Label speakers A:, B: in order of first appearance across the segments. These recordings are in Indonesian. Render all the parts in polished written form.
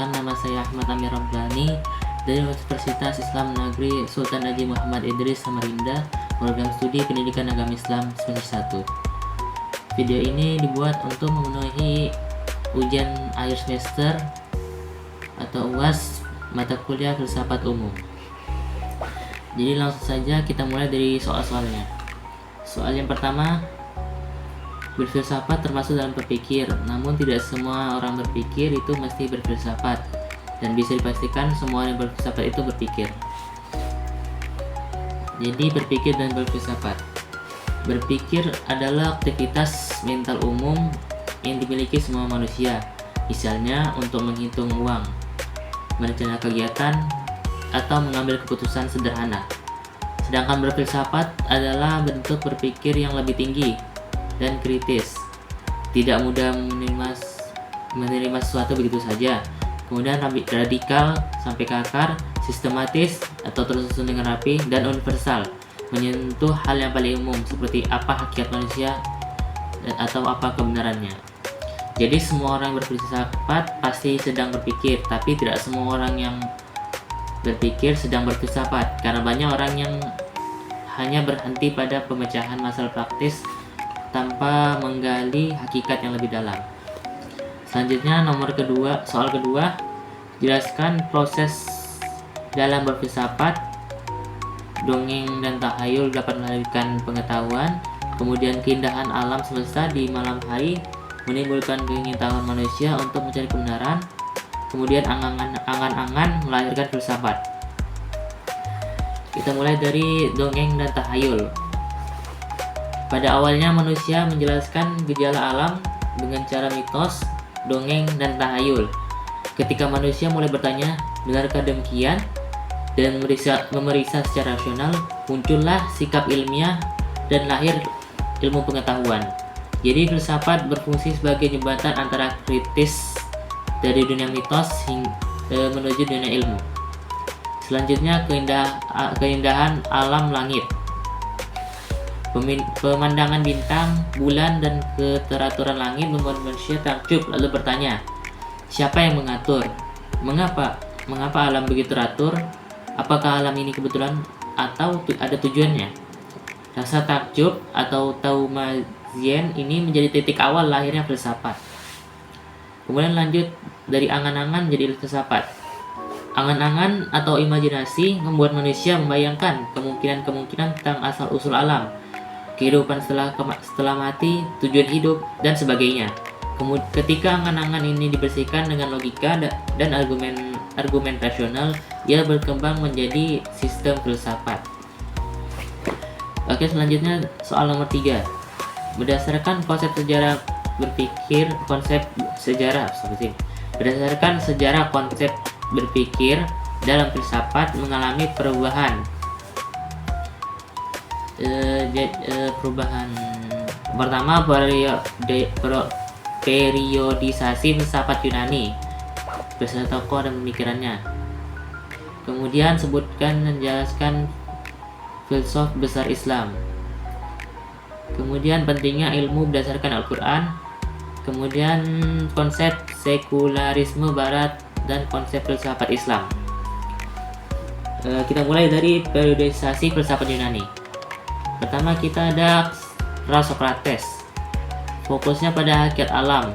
A: Perkenalkan, nama saya Ahmad Amir Rabbani dari Universitas Islam Negeri Sultan Haji Muhammad Idris Samarinda, program studi Pendidikan Agama Islam semester 1. Video ini dibuat untuk memenuhi ujian akhir semester atau UAS mata kuliah filsafat umum. Jadi langsung saja kita mulai dari soal-soalnya. Soal yang pertama, berfilsafat termasuk dalam berpikir, namun tidak semua orang berpikir itu mesti berfilsafat, dan bisa dipastikan semua orang yang berfilsafat itu berpikir. Jadi berpikir dan berfilsafat. Berpikir adalah aktivitas mental umum yang dimiliki semua manusia, misalnya untuk menghitung uang, merencanakan kegiatan, atau mengambil keputusan sederhana. Sedangkan berfilsafat adalah bentuk berpikir yang lebih tinggi dan kritis, tidak mudah menerima sesuatu begitu saja, kemudian radikal sampai ke akar, sistematis atau tersusun dengan rapi, dan universal, menyentuh hal yang paling umum seperti apa hakikat manusia atau apa kebenarannya. Jadi semua orang berfilsafat pasti sedang berpikir, tapi tidak semua orang yang berpikir sedang berfilsafat, karena banyak orang yang hanya berhenti pada pemecahan masalah praktis tanpa menggali hakikat yang lebih dalam. Selanjutnya soal kedua, jelaskan proses dalam berfilsafat. Dongeng dan tahayul dapat melahirkan pengetahuan, kemudian keindahan alam semesta di malam hari menimbulkan keingintahuan manusia untuk mencari kebenaran, kemudian angan-angan melahirkan filsafat. Kita mulai dari dongeng dan tahayul. Pada awalnya manusia menjelaskan gejala alam dengan cara mitos, dongeng, dan tahayul. Ketika manusia mulai bertanya, benarkah demikian? Dan memeriksa secara rasional, muncullah sikap ilmiah dan lahir ilmu pengetahuan. Jadi filsafat berfungsi sebagai jembatan antara kritis dari dunia mitos menuju dunia ilmu. Selanjutnya keindahan alam langit. Pemandangan bintang, bulan, dan keteraturan langit membuat manusia takjub lalu bertanya, siapa yang mengatur? Mengapa alam begitu teratur? Apakah alam ini kebetulan atau ada tujuannya? Rasa takjub atau taumazien ini menjadi titik awal lahirnya filsafat. Kemudian lanjut dari angan-angan jadi filsafat. Angan-angan atau imajinasi membuat manusia membayangkan kemungkinan-kemungkinan tentang asal-usul alam, kehidupan setelah mati, tujuan hidup, dan sebagainya. Ketika angan-angan ini dibersihkan dengan logika dan argumen rasional, ia berkembang menjadi sistem filsafat. Oke, selanjutnya soal nomor 3. Berdasarkan Berdasarkan sejarah konsep berpikir dalam filsafat mengalami perubahan. Pertama, periodisasi filsafat Yunani beserta tokoh dan pemikirannya. Kemudian sebutkan dan jelaskan filsuf besar Islam. Kemudian pentingnya ilmu berdasarkan Al-Quran. Kemudian konsep sekularisme Barat dan konsep filsafat Islam. Kita mulai dari periodisasi filsafat Yunani. Pertama kita ada Sokrates, fokusnya pada hakikat alam.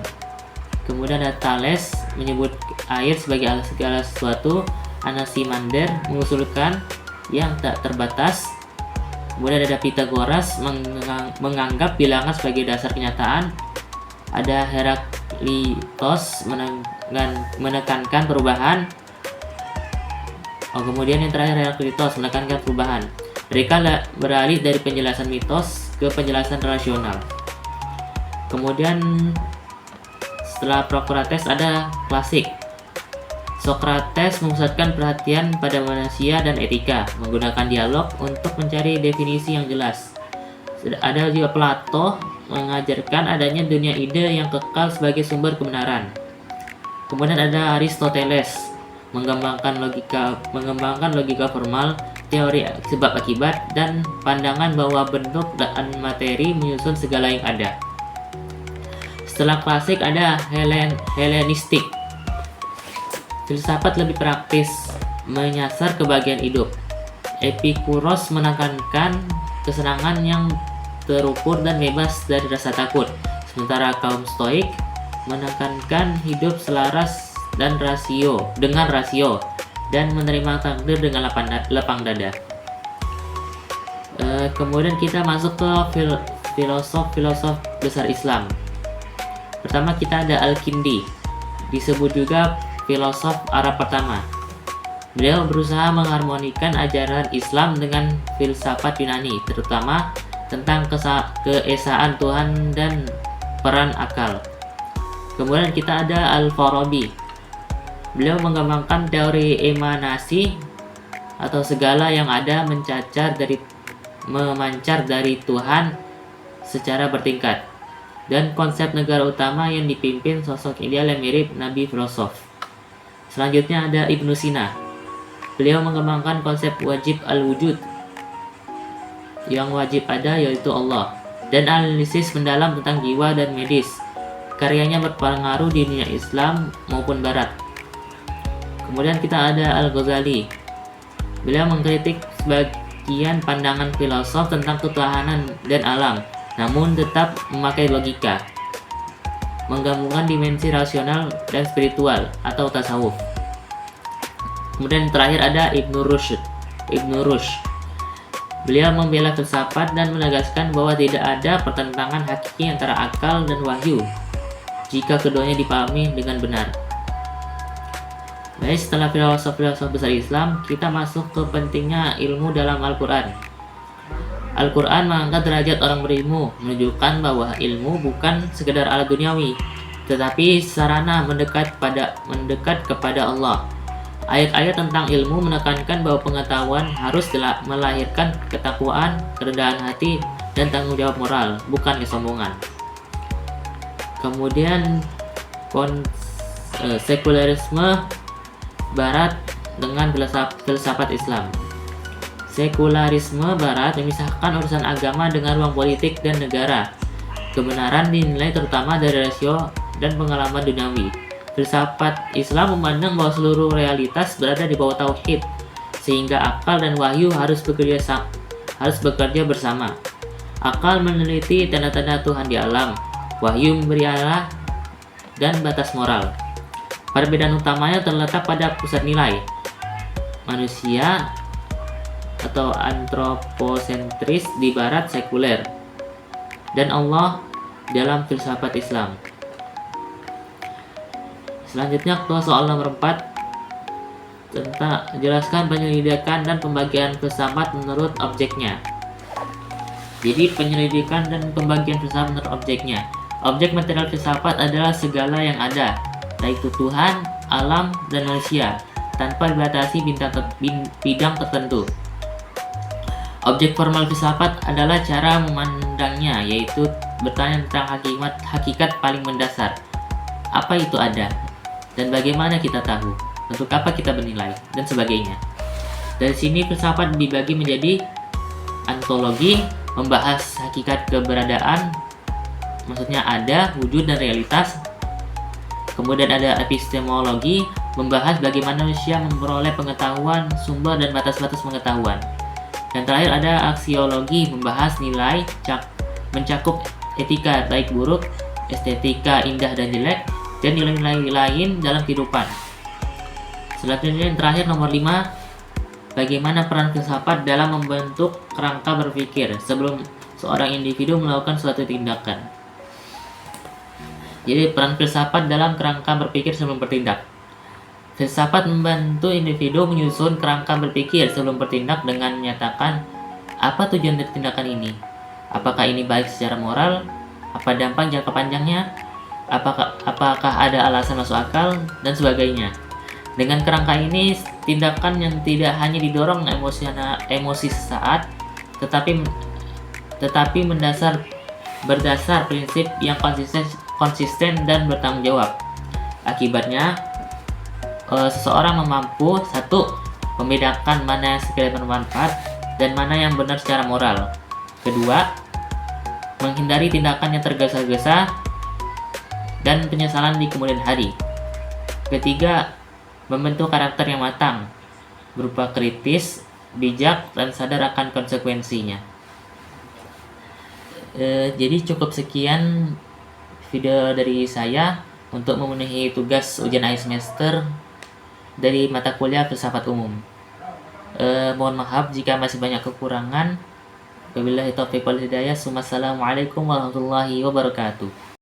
A: Kemudian ada Thales, menyebut air sebagai segala sesuatu. Anaximander mengusulkan yang tak terbatas. Kemudian ada Pythagoras menganggap bilangan sebagai dasar kenyataan. Ada Heraklitos menekankan perubahan. Kemudian yang terakhir Heraklitos menekankan perubahan. Mereka beralih dari penjelasan mitos ke penjelasan rasional. Kemudian setelah Sokrates ada klasik. Sokrates memusatkan perhatian pada manusia dan etika, menggunakan dialog untuk mencari definisi yang jelas. Ada juga Plato mengajarkan adanya dunia ide yang kekal sebagai sumber kebenaran. Kemudian ada Aristoteles mengembangkan logika formal, teori sebab akibat, dan pandangan bahwa bentuk dan materi menyusun segala yang ada. Setelah klasik ada Helenistik. Filsafat lebih praktis, menyasar kebahagiaan hidup. Epikuros menekankan kesenangan yang terukur dan bebas dari rasa takut, sementara kaum Stoik menekankan hidup selaras dengan rasio dan menerima takdir dengan lapang dada. Kemudian kita masuk ke filosof besar Islam. Pertama kita ada Al-Kindi, disebut juga filosof Arab pertama. Beliau berusaha mengharmonikan ajaran Islam dengan filsafat Yunani, terutama tentang keesaan Tuhan dan peran akal. Kemudian kita ada Al-Farabi. Beliau mengembangkan teori emanasi atau segala yang ada memancar dari Tuhan secara bertingkat, dan konsep negara utama yang dipimpin sosok ideal yang mirip nabi filosof. Selanjutnya ada Ibnu Sina. Beliau mengembangkan konsep wajib al-wujud, yang wajib ada yaitu Allah, dan analisis mendalam tentang jiwa dan medis. Karyanya berpengaruh di dunia Islam maupun Barat. Kemudian kita ada Al-Ghazali. Beliau mengkritik sebagian pandangan filosof tentang ketuhanan dan alam, namun tetap memakai logika, menggabungkan dimensi rasional dan spiritual atau tasawuf. Kemudian terakhir ada Ibnu Rushd. Beliau membela filsafat dan menegaskan bahwa tidak ada pertentangan hakiki antara akal dan wahyu jika keduanya dipahami dengan benar. Baik, setelah filosof besar Islam, kita masuk ke pentingnya ilmu dalam Al-Quran. Al-Quran mengangkat derajat orang berilmu, menunjukkan bahwa ilmu bukan sekedar alat duniawi, tetapi sarana mendekat kepada Allah. Ayat-ayat tentang ilmu menekankan bahwa pengetahuan harus melahirkan ketakwaan, kerendahan hati, dan tanggung jawab moral, bukan kesombongan. Kemudian sekularisme Barat dengan filsafat Islam. Sekularisme Barat memisahkan urusan agama dengan ruang politik dan negara. Kebenaran dinilai terutama dari rasio dan pengalaman duniawi. Filsafat Islam memandang bahwa seluruh realitas berada di bawah tauhid, sehingga akal dan wahyu harus bekerja bersama. Akal meneliti tanda-tanda Tuhan di alam, wahyu memberi arah dan batas moral. Perbedaan utamanya terletak pada pusat nilai. Manusia atau antroposentris di Barat sekuler, dan Allah dalam filsafat Islam. Selanjutnya ke soal nomor 4, tentang jelaskan penyelidikan dan pembagian filsafat menurut objeknya. Jadi penyelidikan dan pembagian filsafat menurut objeknya. Objek material filsafat adalah segala yang ada, yaitu Tuhan, alam, dan manusia, tanpa dibatasi bidang tertentu. Objek formal filsafat adalah cara memandangnya, yaitu bertanya tentang hakikat paling mendasar. Apa itu ada? Dan bagaimana kita tahu? Untuk apa kita bernilai? Dan sebagainya. Dari sini filsafat dibagi menjadi ontologi, membahas hakikat keberadaan, maksudnya ada, wujud, dan realitas. Kemudian ada epistemologi, membahas bagaimana manusia memperoleh pengetahuan, sumber, dan batas-batas pengetahuan. Dan terakhir ada aksiologi, membahas nilai, mencakup etika baik buruk, estetika indah dan jelek, dan nilai-nilai lain dalam kehidupan. Selanjutnya yang terakhir nomor 5, bagaimana peran filsafat dalam membentuk kerangka berpikir sebelum seorang individu melakukan suatu tindakan. Jadi peran filsafat dalam kerangka berpikir sebelum bertindak. Filsafat membantu individu menyusun kerangka berpikir sebelum bertindak dengan menyatakan apa tujuan dari tindakan ini. Apakah ini baik secara moral? Apa dampak jangka panjangnya? Apakah ada alasan masuk akal? Dan sebagainya. Dengan kerangka ini, tindakan yang tidak hanya didorong emosi sesaat, tetapi berdasar prinsip yang konsisten dan bertanggung jawab. Akibatnya, seseorang mampu satu, membedakan mana yang sekiranya bermanfaat dan mana yang benar secara moral. Kedua, menghindari tindakan yang tergesa-gesa dan penyesalan di kemudian hari. Ketiga, membentuk karakter yang matang, berupa kritis, bijak, dan sadar akan konsekuensinya. Jadi cukup sekian video dari saya untuk memenuhi tugas ujian akhir semester dari mata kuliah filsafat umum. Mohon maaf jika masih banyak kekurangan. Wabillahi taufiq wal hidayah. Wassalamualaikum warahmatullahi wabarakatuh.